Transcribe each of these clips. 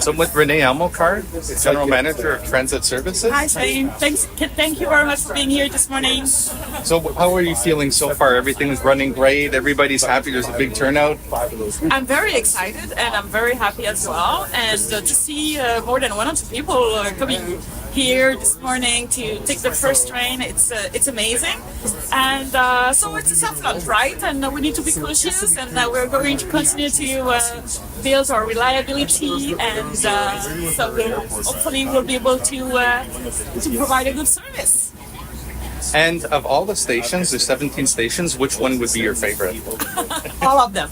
So I'm with Renée Amilcar, General Manager of Transit Services. Hi, Shane. Thank you very much for being here this morning. So how are you feeling so far? Everything is running great. Everybody's happy. There's a big turnout. I'm very excited and I'm very happy as well. And to see more than 100 people coming here this morning to take the first train, it's amazing. And so it's a soft launch, right? And we need to be cautious, and we're going to continue to build our reliability, and so hopefully we'll be able to provide a good service. And of all the stations, there's 17 stations, which one would be your favorite? All of them.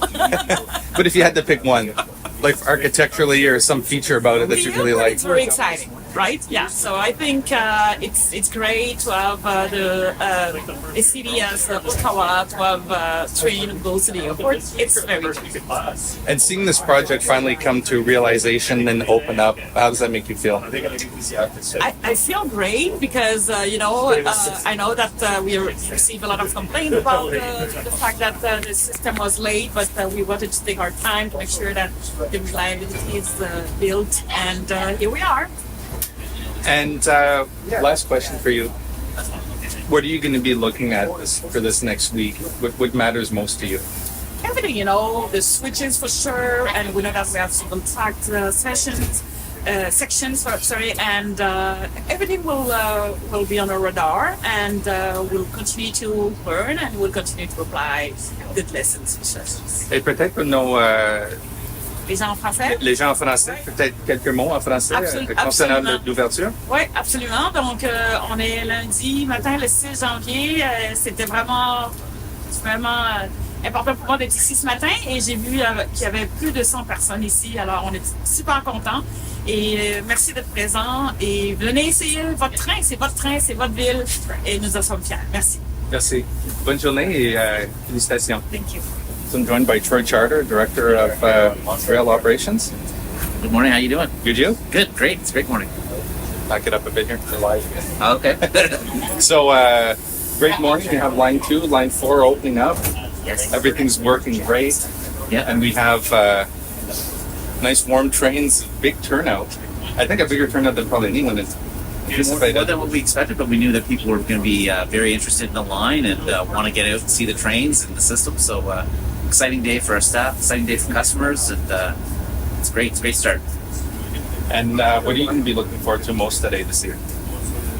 But if you had to pick one, like architecturally or some feature about it that you really like. It's very exciting, right? Yeah. So I think it's great to have a city as Ottawa to have train goes to the airport. It's very good. And seeing this project finally come to realization and open up, how does that make you feel? I feel great because I know that we receive a lot of complaints about the fact that the system was late, but we wanted to take our time to make sure that the reliability is built, and here we are. And last question for you. What are you going to be looking at for this next week? What matters most to you? Everything, the switches for sure, and we know that we have single track sections, and everything will be on our radar, and we'll continue to learn, and we'll continue to apply good lessons for sure. Et peut-être nos Les gens en français? Les gens en français, peut-être quelques mots en français concernant l'ouverture? Oui, absolument. Donc, on est lundi matin, le 6 janvier. C'était vraiment important pour moi d'être ici ce matin, et j'ai vu qu'il y avait plus de 100 personnes ici. Alors, on est super contents. Et merci d'être présents. Et venez essayer votre train. C'est votre train, c'est votre ville. Et nous en sommes fiers. Merci. Merci. Bonne journée et félicitations. Thank you. I'm joined by Troy Charter, Director of Rail Operations. Good morning, how you doing? Good, you? Good, great. It's a great morning. Back it up a bit here for live. Okay. So, great morning. You have line 2, line 4 opening up. Yes. Everything's working great. Yeah. And we have nice warm trains, big turnout. I think a bigger turnout than probably anyone is anticipated. More than what we expected, but we knew that people were going to be very interested in the line and want to get out and see the trains and the system. So, exciting day for our staff, exciting day for customers, and it's great. It's a great start. And what are you going to be looking forward to most today this year?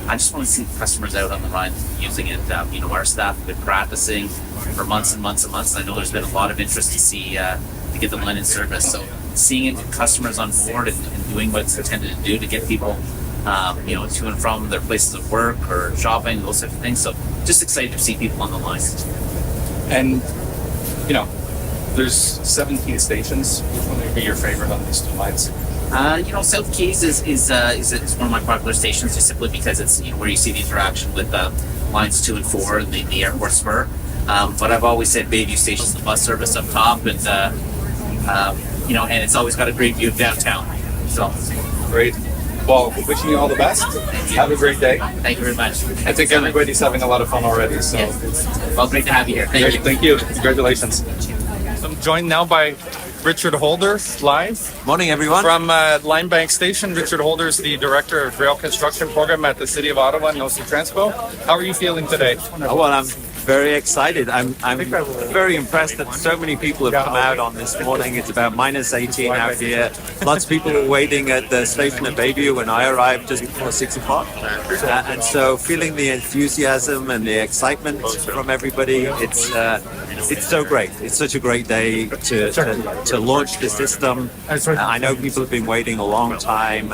I just want to see customers out on the line using it. Our staff have been practicing for months and months and months. I know there's been a lot of interest to see to get the line in service. So seeing it, customers on board and doing what it's intended to do to get people, to and from their places of work or shopping, those types of things. So just excited to see people on the line. And there's 17 stations. Which one would be your favorite on these two lines? South Keys is one of my popular stations, just simply because it's where you see the interaction with lines 2 and 4 and the airport spur. But I've always said Bayview Station is the bus service up top, and and it's always got a great view of downtown. So great. Well, wishing you all the best. Have a great day. Thank you very much. I think everybody's having a lot of fun already. So, well, great to have you here. Thank you. Thank you. Congratulations. I'm joined now by Richard Holder, live. Morning, everyone. From Linebank Station. Richard Holder is the Director of Rail Construction Program at the City of Ottawa and OC Transpo. How are you feeling today? Oh, well, I'm very excited. I'm very impressed that so many people have come out on this morning. It's about minus 18 out here. Lots of people were waiting at the station at Bayview when I arrived just before 6 o'clock. And so feeling the enthusiasm and the excitement from everybody, it's so great. It's such a great day to launch the system. I know people have been waiting a long time,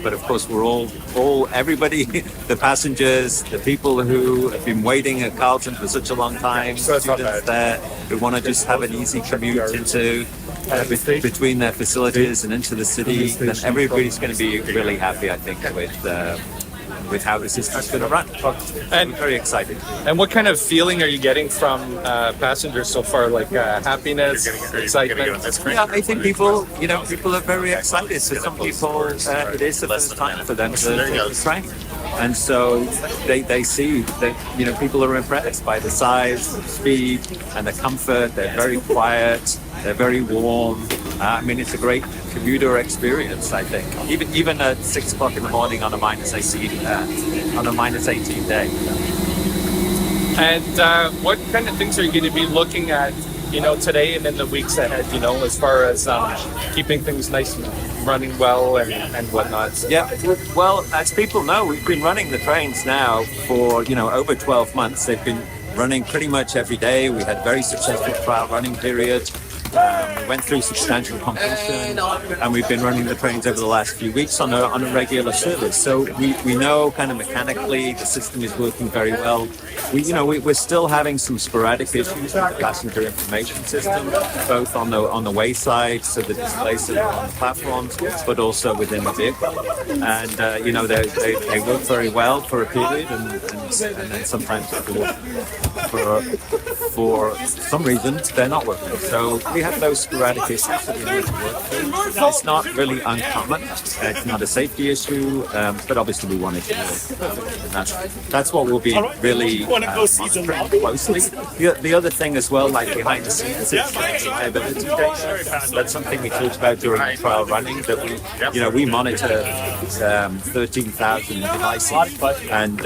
but of course we're everybody, the passengers, the people who have been waiting at Carleton for such a long time, students there who want to just have an easy commute into between their facilities and into the city, then everybody's going to be really happy, I think, with how the system's going to run. And I'm very excited. And what kind of feeling are you getting from passengers so far? Like happiness, excitement? Yeah, I think people are very excited. So some people, it is the first time for them to take the train. And so they see that, people are impressed by the size, the speed, and the comfort. They're very quiet. They're very warm. I mean, it's a great commuter experience, I think. Even at 6 o'clock in the morning on a minus 18 day. And what kind of things are you going to be looking at, today and in the weeks ahead, as far as keeping things nice and running well and whatnot? Yeah, well, as people know, we've been running the trains now for, over 12 months. They've been running pretty much every day. We had a very successful trial running period. We went through substantial competition, and we've been running the trains over the last few weeks on a regular service. So we know kind of mechanically the system is working very well. We're still having some sporadic issues with the passenger information system, both on the way side, so the displays that are on the platforms, but also within the vehicle. And they work very well for a period, and then sometimes for some reason they're not working. So we have those sporadic issues that we need to work through. It's not really uncommon. It's not a safety issue, but obviously we want it to work perfectly. And that's what we'll be really monitoring closely. The other thing as well, like behind the scenes, is reliability data. That's something we talked about during the trial running, that we monitor 13,000 devices and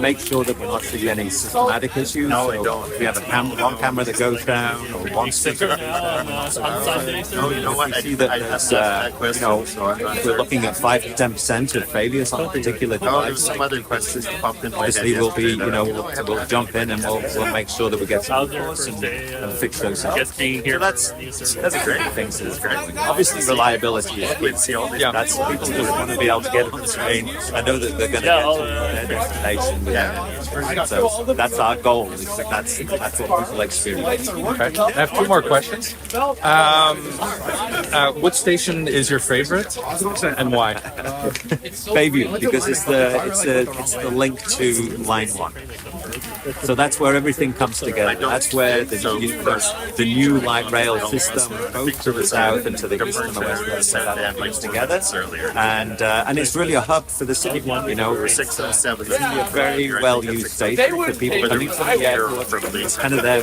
make sure that we're not seeing any systematic issues. No, we don't. We have one camera that goes down, or one speaker that goes down. You know what? I see that there's, we're looking at 5 to 10% of failures on a particular device. Some other questions pop in. Obviously, we'll jump in and we'll make sure that we get some course and fix those up. So that's a great thing. Obviously, reliability is key. That's people who want to be able to get on the train. I know that they're going to get to their destination. So that's our goal. That's what people experience. Okay. I have 2 more questions. Which station is your favorite, and why? Bayview, because it's the link to line 1. So that's where everything comes together. That's where the new light rail system, both to the south and to the east and the west, comes together. And it's really a hub for the city. It's a very well used station for people coming from the airport. It's kind of their,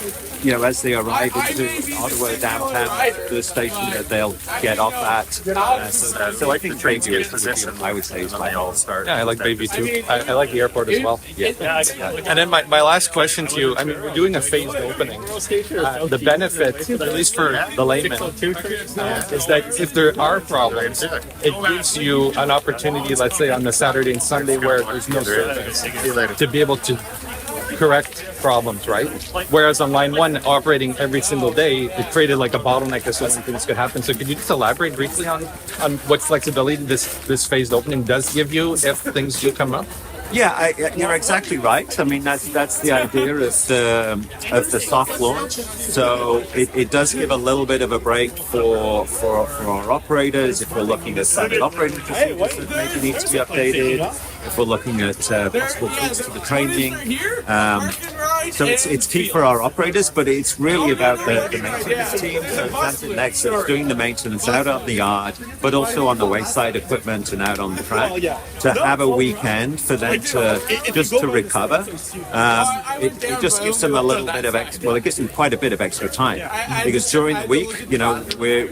as they arrive into Ottawa downtown, the station that they'll get off at. So I think Bayview is, I would say, is my all start. Yeah, I like Bayview too. I like the airport as well. Yeah. And then my last question to you, we're doing a phased opening. The benefit, at least for the layman, is that if there are problems, it gives you an opportunity, let's say on the Saturday and Sunday where there's no service, to be able to correct problems, right? Whereas on line 1, operating every single day, it created like a bottleneck as certain things could happen. So could you just elaborate briefly on what flexibility this phased opening does give you if things do come up? Yeah, you're exactly right. That's the idea of the soft launch. So it does give a little bit of a break for our operators if we're looking at standard operating procedures that maybe need to be updated. If we're looking at possible tweaks to the training. So it's key for our operators, but it's really about the maintenance team. So Transit Next is doing the maintenance out on the yard, but also on the wayside equipment and out on the track. To have a weekend for them to recover, it just gives them a little bit of extra. Well, it gives them quite a bit of extra time because during the week,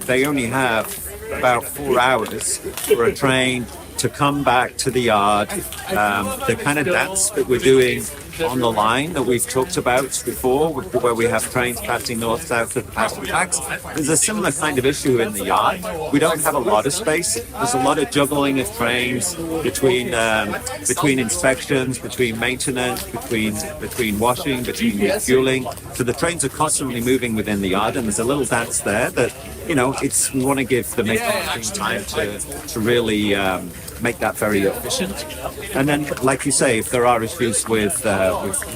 they only have about 4 hours for a train to come back to the yard. The kind of dance that we're doing on the line that we've talked about before, where we have trains passing north-south of the passing tracks, there's a similar kind of issue in the yard. We don't have a lot of space. There's a lot of juggling of trains between inspections, between maintenance, between washing, between refueling. So the trains are constantly moving within the yard, and there's a little dance there that we want to give the maintenance team time to really make that very efficient. And then, like you say, if there are issues with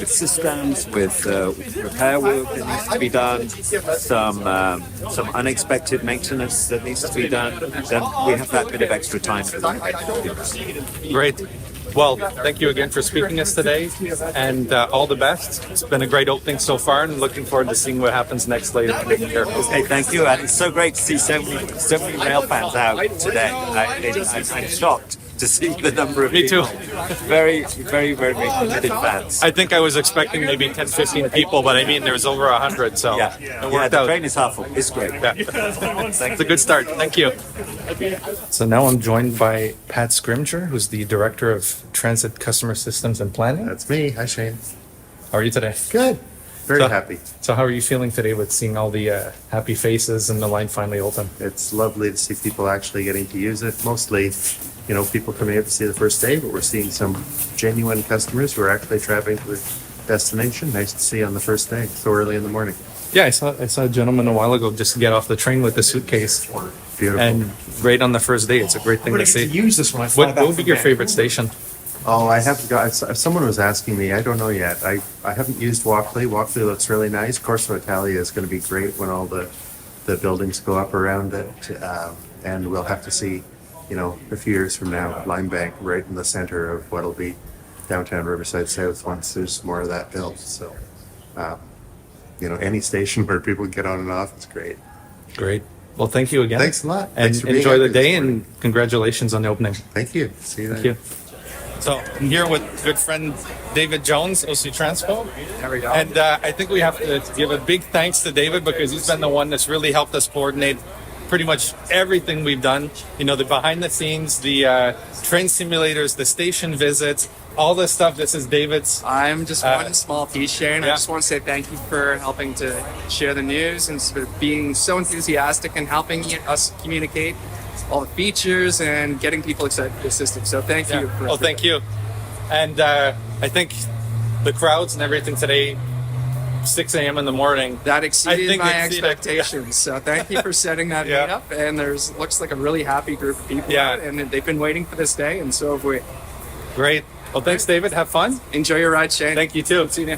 systems, with repair work that needs to be done, some unexpected maintenance that needs to be done, then we have that bit of extra time for that. Great. Well, thank you again for speaking to us today, and all the best. It's been a great opening so far, and looking forward to seeing what happens next later in the year. Okay, thank you, and it's so great to see so many rail fans out today. I'm shocked to see the number of Me too. people. Very, very, very committed fans. I think I was expecting maybe 10, 15 people, but I mean, there was over 100, so Yeah, it worked the out. train is half full. It's great. Yeah. It's a good start. Thank you. So now I'm joined by Pat Scrimgeour, who's the Director of Transit Customer Systems and Planning. That's me. Hi, Shane. How are you today? Good. Very So- happy. So how are you feeling today with seeing all the happy faces and the line finally open? It's lovely to see people actually getting to use it. Mostly, people coming out to see the first day, but we're seeing some genuine customers who are actually traveling to the destination. Nice to see on the first day, so early in the morning. Yeah, I saw a gentleman a while ago just get off the train with a suitcase, Beautiful. and right on the first day, it's a great thing to see. use this when I fly What back would be from your Vancouver. favorite station? Oh, I have got. Someone was asking me. I don't know yet. I haven't used Walkley. Walkley looks really nice. Corso Italia is going to be great when all the buildings go up around it, and we'll have to see, a few years from now, Limebank right in the center of what'll be downtown Riverside South once there's more of that built. So, any station where people get on and off is great. Great. Well, thank you again. Thanks a lot. And Thanks for being enjoy out the here this day, morning. and congratulations on the opening. Thank you. See you then. Thank you. So I'm here with good friend David Jones, OC Transpo. There we go. And I think we have to give a big thanks to David because he's been the one that's really helped us coordinate pretty much everything we've done. The behind the scenes, the train simulators, the station visits, all this stuff. This is David's. I'm just one small piece, Shane. I yeah. just want to say thank you for helping to share the news and sort of being so enthusiastic and helping us communicate all the features and getting people excited for the system. So thank you. For Oh, thank you. And I think the crowds and everything today, 6 a.m. in the morning. That I exceeded think my exceeded, expectations. So thank you for setting that Yeah. meet up. And looks like a really happy group of people. Yeah. out, and they've been waiting for this day, and so have we. Great. Well, thanks, David. Have fun. Enjoy your ride, Shane. Thank you, too. See you.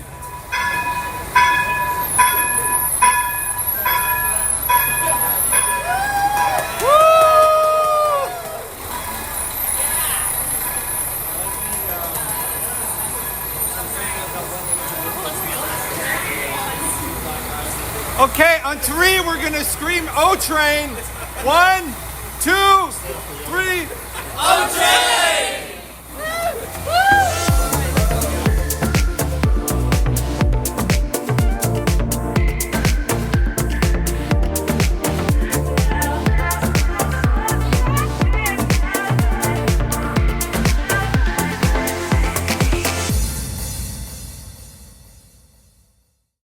Okay, on three, we're gonna scream O train. 1, 2, 3. O train!